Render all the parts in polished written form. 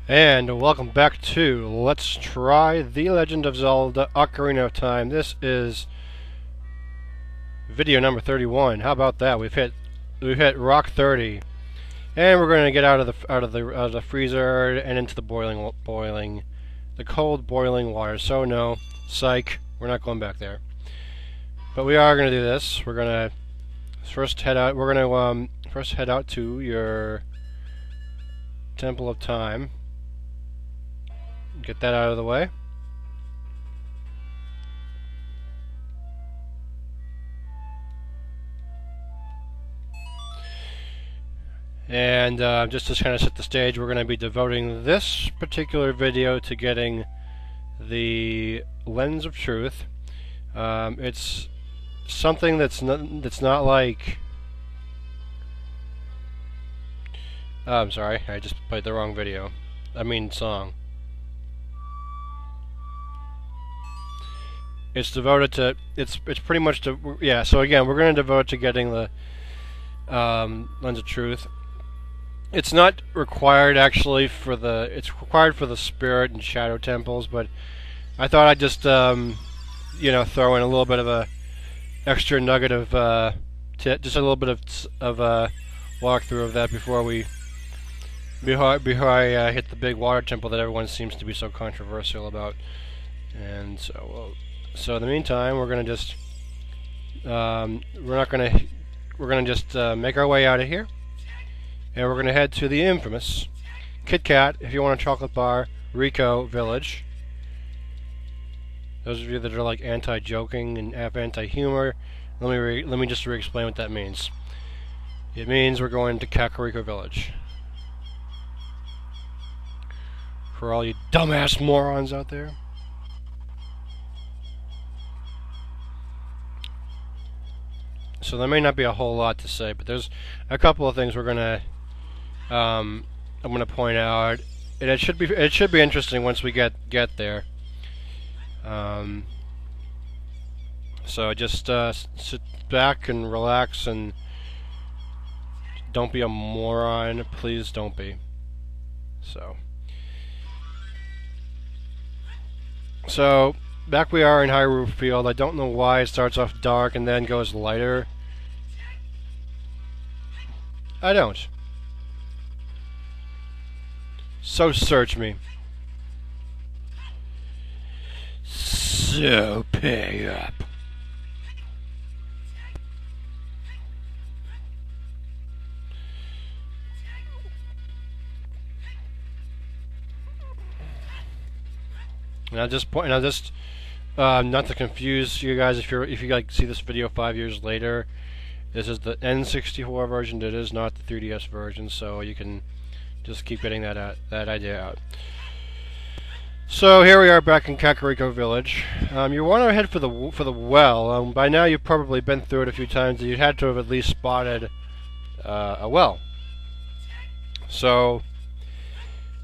And welcome back to Let's Try The Legend of Zelda Ocarina of Time. This is video number 31. How about that? We've hit rock 30. And we're going to get out of the freezer and into the cold boiling water. So no, psych, we're not going back there. But we are going to do this. We're going to first head out. We're going to first head out to your Temple of Time. Get that out of the way. And just to kind of set the stage, we're going to be devoting this particular video to getting the Lens of Truth. It's something that's not like... I'm sorry, I just played the wrong video. I mean song. It's devoted to... It's pretty much to... Yeah, so again, we're going to devote to getting the Lens of Truth. It's not required actually for the... It's required for the Spirit and Shadow Temples, but I thought I'd just, you know, throw in a little bit of a extra nugget of... just a little bit of walkthrough of that before I hit the big water temple that everyone seems to be so controversial about. And so... So in the meantime, we're gonna just make our way out of here, and we're gonna head to the infamous Kit Kat, if you want a chocolate bar, Kakariko Village. Those of you that are like anti-joking and anti-humor, let me just re-explain what that means. It means we're going to Kakariko Village. For all you dumbass morons out there. So there may not be a whole lot to say, but there's a couple of things I'm gonna point out, and it should be interesting once we get there. So just sit back and relax and don't be a moron. Please don't be. So back we are in Hyrule Field. I don't know why it starts off dark and then goes lighter. I don't. So search me. So pay up. And I'll just not to confuse you guys, if you like see this video 5 years later, this is the N64 version. It is not the 3DS version, so you can just keep getting that idea out. So here we are back in Kakariko Village. You want to head for the well. By now you've probably been through it a few times. You had to have at least spotted a well. So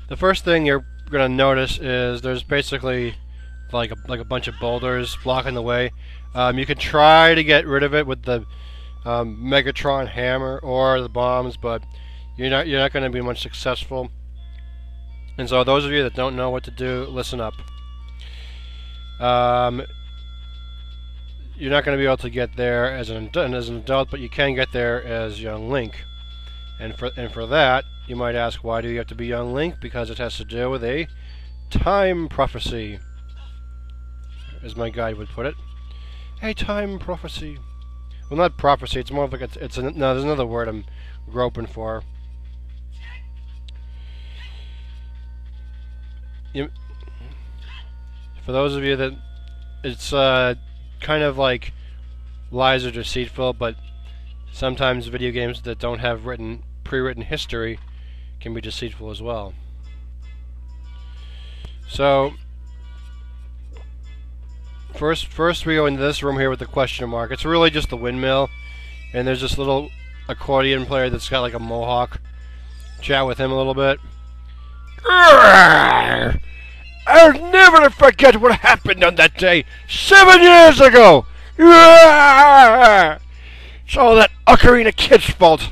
the first thing you're gonna notice is there's basically like a bunch of boulders blocking the way. You can try to get rid of it with the Megatron hammer or the bombs, but you're not going to be much successful. And so those of you that don't know what to do, listen up. You're not going to be able to get there as an adult, but you can get there as young Link. And for that, you might ask, why do you have to be young Link? Because it has to do with a time prophecy, as my guide would put it. A time prophecy. Well, not prophecy. It's more of like no. There's another word I'm groping for. For those of you that it's kind of like lies are deceitful, but sometimes video games that don't have pre-written history can be deceitful as well. So first we go into this room here with the question mark. It's really just the windmill, and there's this little accordion player that's got like a mohawk. Chat with him a little bit. I'll never forget what happened on that day 7 years ago. It's all that Ocarina kid's fault.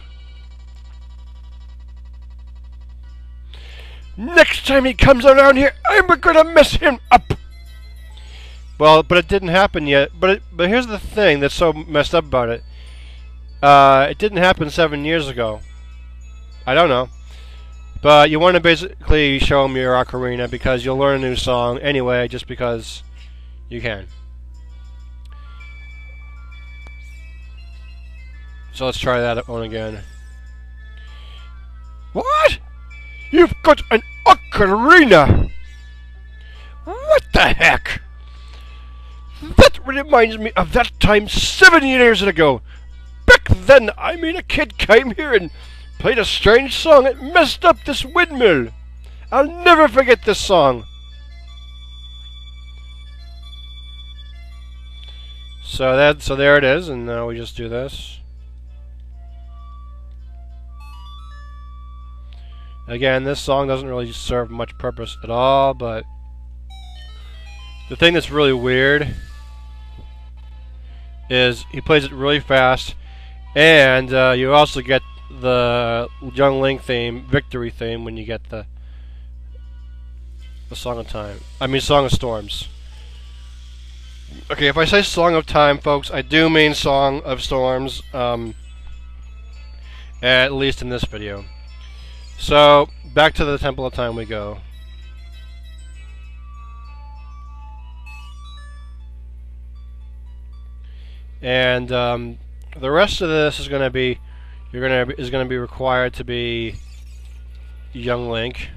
Next time he comes around here, I'm gonna mess him up. Well, but it didn't happen yet. But here's the thing that's so messed up about it. It didn't happen 7 years ago. I don't know. But you want to basically show him your Ocarina because you'll learn a new song anyway, just because you can. So let's try that one again. What? You've got an Ocarina! What the heck? That reminds me of that time 7 years ago. Back then, I mean, a kid came here and played a strange song and messed up this windmill. I'll never forget this song. So there it is, and now we just do this. Again, this song doesn't really serve much purpose at all, but the thing that's really weird is he plays it really fast, and you also get the Young Link theme, victory theme, when you get the Song of Time. I mean, Song of Storms. Okay, if I say Song of Time, folks, I do mean Song of Storms, at least in this video. So, back to the Temple of Time we go. And the rest of this is going to be required to be Young Link.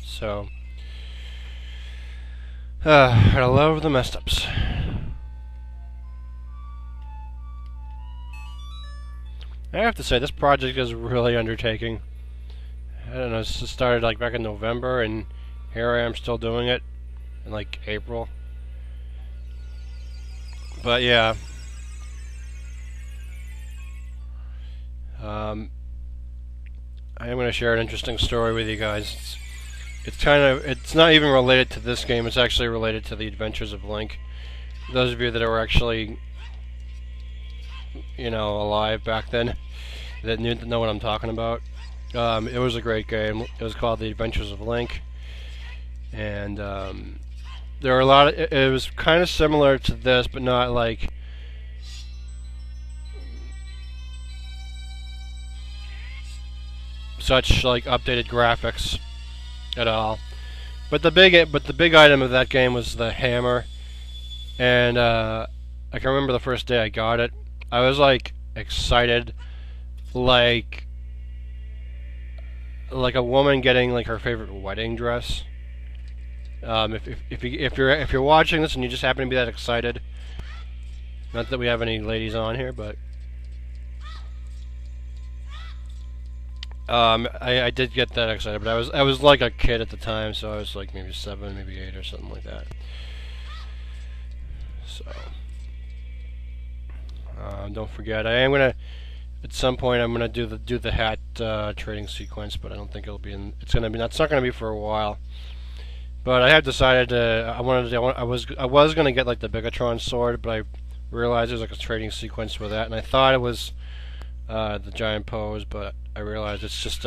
So, I love the messed ups. I have to say, this project is really undertaking. I don't know, it started like back in November, and here I am still doing it in like April. But yeah, I am going to share an interesting story with you guys. It's not even related to this game. It's actually related to the Adventures of Link. Those of you that were actually, you know, alive back then, that know what I'm talking about. It was a great game. It was called The Adventures of Link, and there were a lot of. It was kind of similar to this, but not like such like updated graphics at all. But the big item of that game was the hammer, and I can remember the first day I got it. I was like excited, like a woman getting like her favorite wedding dress. If you're watching this and you just happen to be that excited, not that we have any ladies on here, but I did get that excited, but I was like a kid at the time, so I was like maybe 7, maybe 8 or something like that. So don't forget, I am gonna at some point I'm gonna do the hat trading sequence, but I don't think it'll be in. It's not gonna be for a while. But I have decided I was gonna get like the Bigatron sword, but I realized there's like a trading sequence with that, and I thought it was the giant pose, but I realized it's just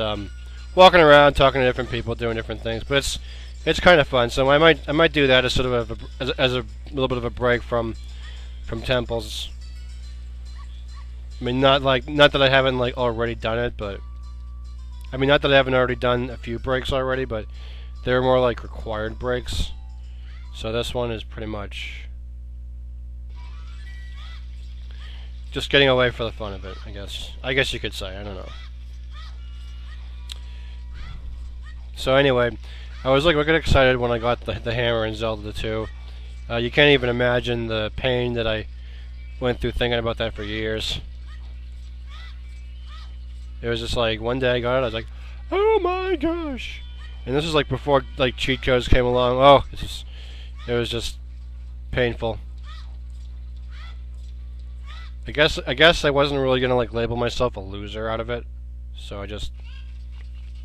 walking around, talking to different people, doing different things. But it's kind of fun, so I might do that as sort of as a little bit of a break from temples. I mean, not that I haven't like already done it, but I mean, not that I haven't already done a few breaks already, but they're more like required breaks. So this one is pretty much just getting away for the fun of it, I guess. I guess you could say. I don't know. So anyway, I was like wicked excited when I got the hammer in Zelda 2. You can't even imagine the pain that I went through thinking about that for years. It was just like one day I got it, I was like, oh my gosh! And this is like before like cheat codes came along. Oh, it was just painful. I guess I wasn't really gonna like label myself a loser out of it, so I just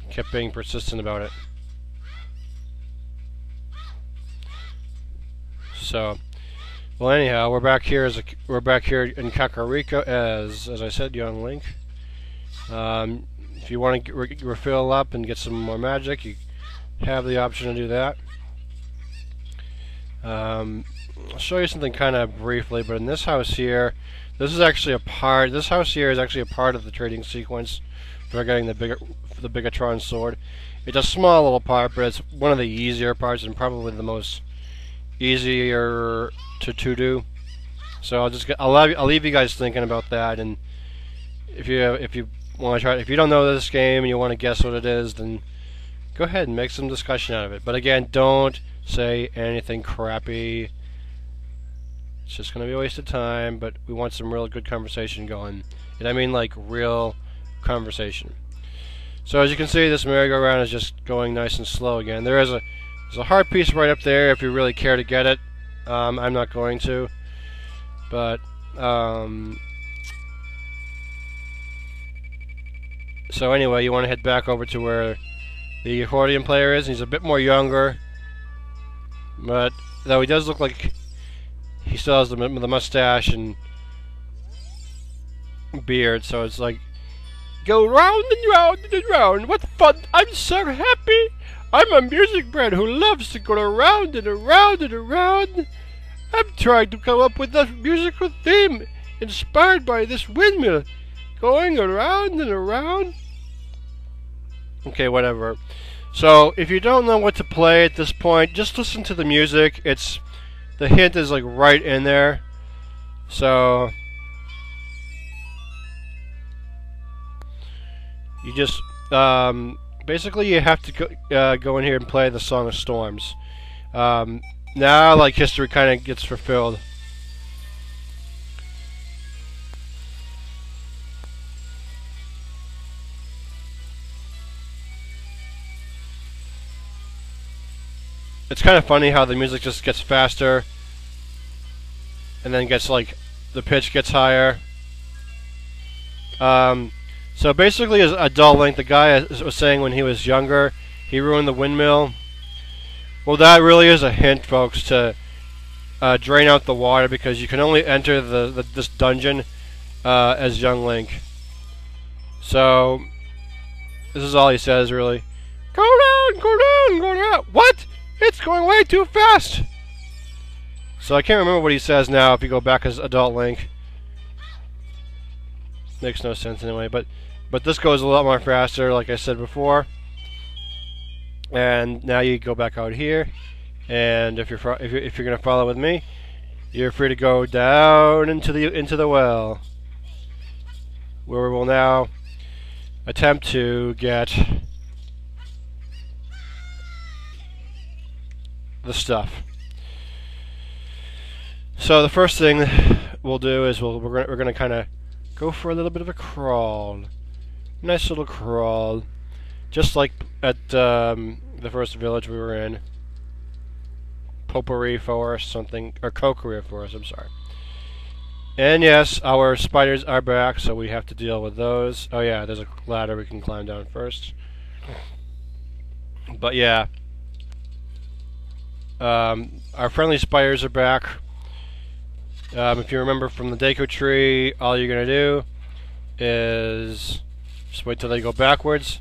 kept being persistent about it. So, Well, anyhow, we're back here we're back here in Kakariko as I said, young Link. If you want to refill up and get some more magic, you have the option to do that. I'll show you something kind of briefly, but in this house here, this house here is actually a part of the trading sequence for getting the Bigatron sword. It's a small little part, but it's one of the easier parts and probably the most easier to do. So I'll leave you guys thinking about that, and if you want to try, if you don't know this game and you want to guess what it is, then go ahead and make some discussion out of it. But again, don't say anything crappy. It's just going to be a waste of time, but we want some real good conversation going. And I mean like real conversation. So as you can see, this merry-go-round is just going nice and slow again. There's a heart piece right up there if you really care to get it. I'm not going to. But, so anyway, you want to head back over to where the accordion player is. He's a bit more younger. But, though he does look like he still has the mustache and beard, so it's like, go round and round and round, what fun, I'm so happy, I'm a music man who loves to go around and around and around. I'm trying to come up with a musical theme inspired by this windmill, going around and around. Okay, whatever. So, if you don't know what to play at this point, just listen to the music. The hint is like right in there. So you just basically you have to go in here and play the Song of Storms. Now, like, history kind of gets fulfilled. It's kind of funny how the music just gets faster and then gets, like, the pitch gets higher. So basically, as adult Link, the guy was saying when he was younger, he ruined the windmill. Well, that really is a hint, folks, to drain out the water, because you can only enter this dungeon as young Link. So this is all he says, really. Go down, go down, go down. What? It's going way too fast! So I can't remember what he says now if you go back as adult Link. Makes no sense anyway, but this goes a lot more faster, like I said before. And now you go back out here, and if you're gonna follow with me, you're free to go down into the well, where we will now attempt to get the stuff. So the first thing we'll do is we're gonna kind of go for a little bit of a crawl, nice little crawl, just like at the first village we were in, Potpourri Forest, something, or Kokoria Forest. I'm sorry. And yes, our spiders are back, so we have to deal with those. Oh yeah, there's a ladder we can climb down first. But yeah. Our friendly spiders are back. If you remember from the Deku Tree, all you're going to do is just wait till they go backwards,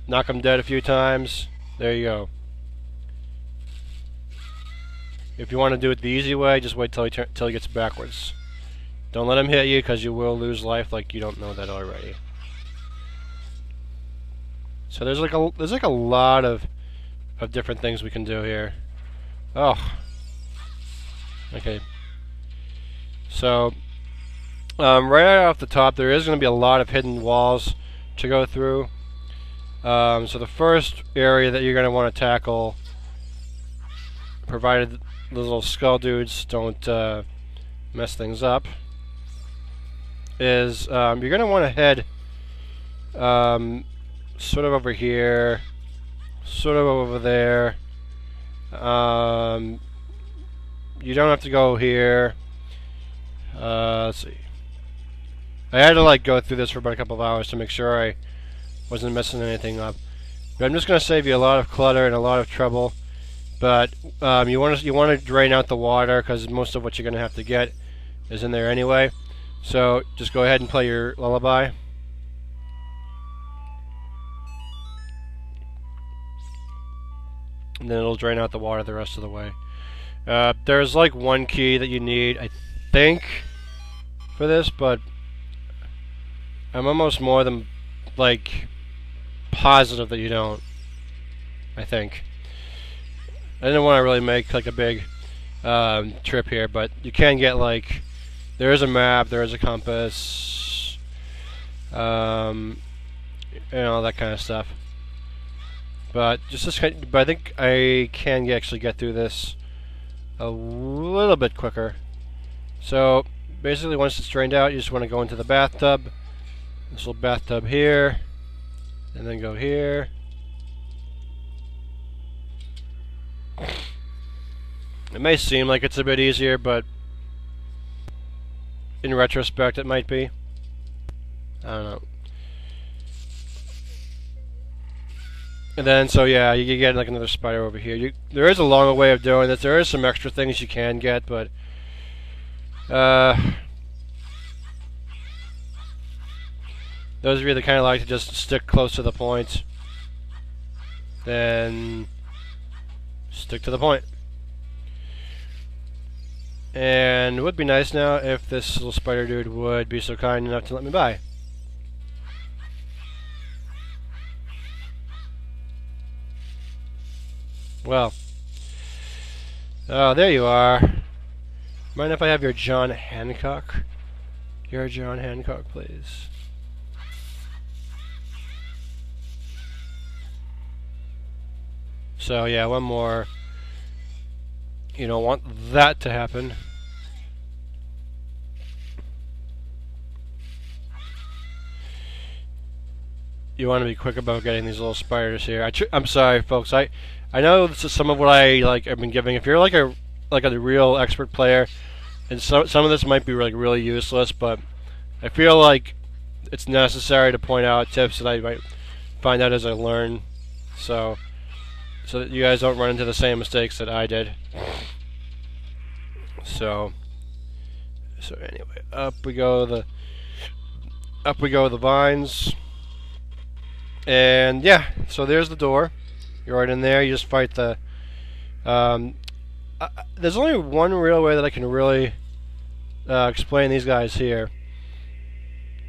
knock them dead a few times, there you go. If you want to do it the easy way, just wait till he gets backwards. Don't let him hit you, because you will lose life, like you don't know that already. So there's like a lot of different things we can do here. Oh. Okay. So, right off the top, there is going to be a lot of hidden walls to go through. So the first area that you're going to want to tackle, provided the little skull dudes don't mess things up, is you're going to want to head sort of over here, sort of over there. You don't have to go here. Let's see. I had to like go through this for about a couple of hours to make sure I wasn't messing anything up. But I'm just going to save you a lot of clutter and a lot of trouble But you want to drain out the water because most of what you're going to have to get is in there anyway. So just go ahead and play your lullaby. And then it'll drain out the water the rest of the way. There's like one key that you need, I think, for this, but I'm almost more than like positive that you don't. I think. I didn't want to really make like a big trip here, but you can get like there is a map, there is a compass, you know, that kind of stuff. But but I think I can actually get through this a little bit quicker. So basically, once it's drained out, you just want to go into the bathtub. This little bathtub here, and then go here. It may seem like it's a bit easier, but in retrospect, it might be. I don't know. And then, so yeah, you get like another spider over here. There is a longer way of doing this. There is some extra things you can get, but those of you that kind of like to just stick close to the point, then stick to the point. And it would be nice now if this little spider dude would be so kind enough to let me by. Well, oh, there you are. Mind if I have your John Hancock? Your John Hancock, please. So yeah, one more. You don't want that to happen. You want to be quick about getting these little spiders here. I'm sorry, folks. I know this is some of what I've been giving. If you're like a real expert player, and some of this might be like really useless, but I feel like it's necessary to point out tips that I might find out as I learn, so that you guys don't run into the same mistakes that I did. So anyway, up we go the vines, and yeah. So there's the door. You're right in there. You just fight the. There's only one real way that I can really explain these guys here.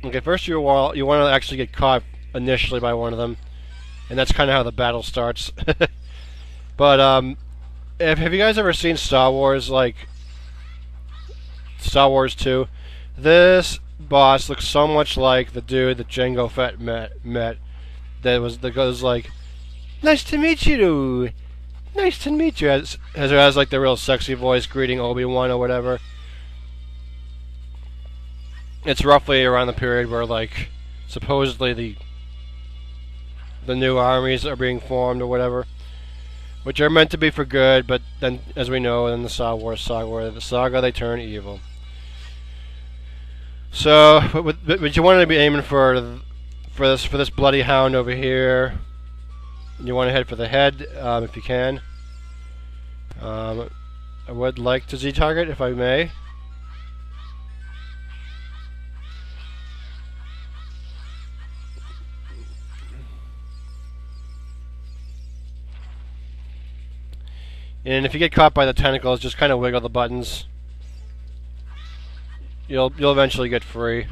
Okay, first you want to actually get caught initially by one of them, and that's kind of how the battle starts. But have you guys ever seen Star Wars, like Star Wars 2? This boss looks so much like the dude that Jango Fett met. That goes like, "Nice to meet you. Nice to meet you." As it has like the real sexy voice greeting Obi-Wan or whatever. It's roughly around the period where like supposedly the new armies are being formed or whatever, which are meant to be for good, but then, as we know, in the Star Wars saga, they turn evil. So, but you want to be aiming for this bloody hound over here. You want to head for the head, if you can. I would like to Z-target, if I may. And if you get caught by the tentacles, just kind of wiggle the buttons. You'll eventually get free.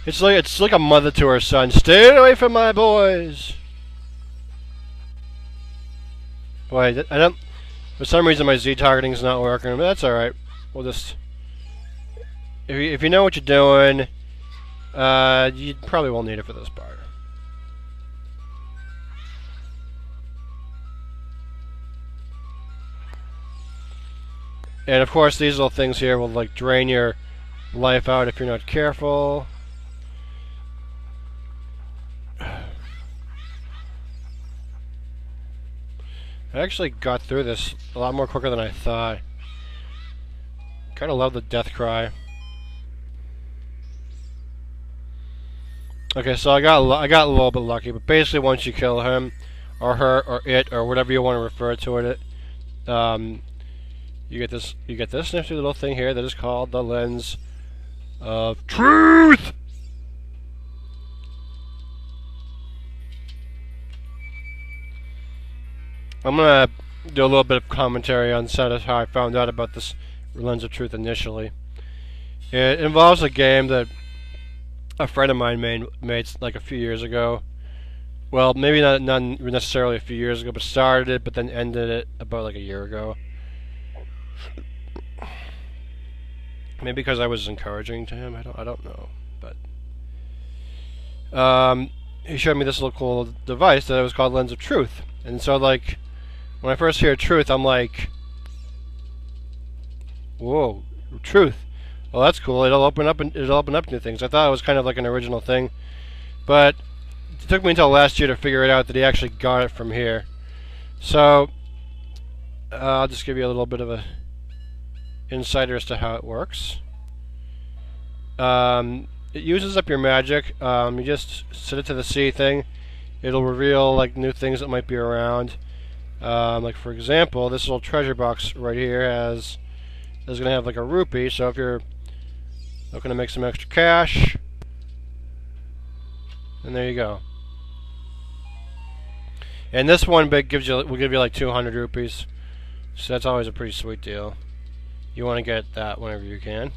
It's like a mother to her son. Stay away from my boys. Boy, I don't. For some reason, my Z targeting is not working, but that's all right. We'll just. If you know what you're doing, you probably won't need it for this part. And of course, these little things here will like drain your life out if you're not careful. I actually got through this a lot more quicker than I thought. Kind of love the death cry. Okay, so I got a little bit lucky, but basically once you kill him, or her, or it, or whatever you want to refer to it, you get this nifty little thing here that is called the Lens of Truth. I'm gonna do a little bit of commentary on how I found out about this Lens of Truth initially. It involves a game that a friend of mine made like a few years ago. Well, maybe not necessarily a few years ago, but started it, but then ended it about like a year ago. Maybe because I was encouraging to him. I don't know, but he showed me this little cool device that was called Lens of Truth, and so like when I first hear truth, I'm like, whoa, truth. Well, that's cool. It'll open up new things. I thought it was kind of like an original thing, but it took me until last year to figure it out that he actually got it from here. So I'll just give you a little bit of a insider as to how it works. It uses up your magic. You just set it to the C thing. It'll reveal like new things that might be around. Like for example, this little treasure box right here is going to have like a rupee. So if you're looking to make some extra cash, and there you go. And this one will give you like 200 rupees. So that's always a pretty sweet deal. You want to get that whenever you can.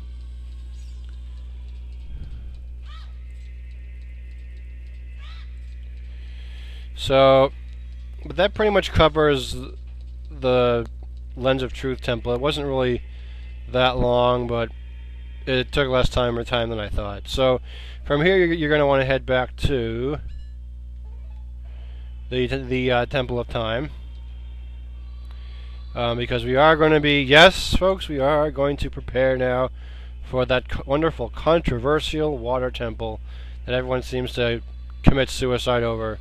So, but that pretty much covers the Lens of Truth template. It wasn't really that long, but it took less time than I thought. So, from here you're going to want to head back to the Temple of Time. Because we are going to be, yes, folks, we are going to prepare now for that wonderful, controversial water temple that everyone seems to commit suicide over.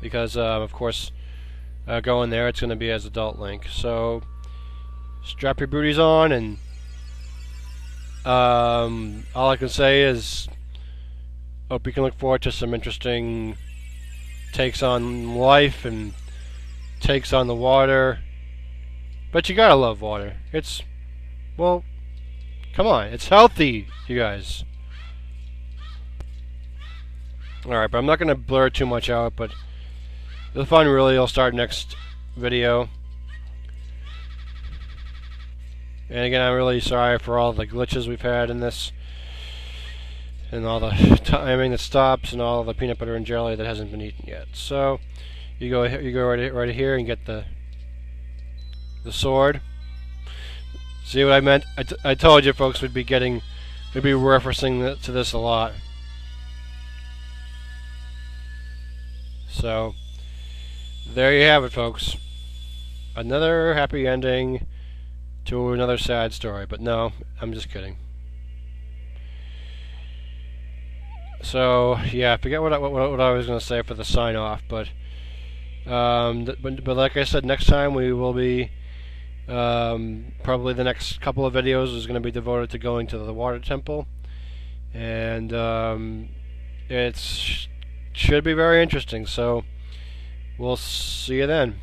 Because, of course, going there, it's going to be as adult Link. So, strap your booties on, and all I can say is hope you can look forward to some interesting takes on life and takes on the water. But you gotta love water. It's, well, come on, it's healthy, you guys. Alright, but I'm not gonna blur too much out, but the fun really will start next video. And again, I'm really sorry for all the glitches we've had in this, and all the timing that stops, and all the peanut butter and jelly that hasn't been eaten yet. So you go right here and get the sword. See what I meant? I told you, folks, we'd be referencing to this a lot. So there you have it, folks. Another happy ending to another sad story. But no, I'm just kidding. So yeah, I forget what I was going to say for the sign off, but like I said, next time we will be probably the next couple of videos is going to be devoted to going to the water temple, and it should be very interesting. So we'll see you then.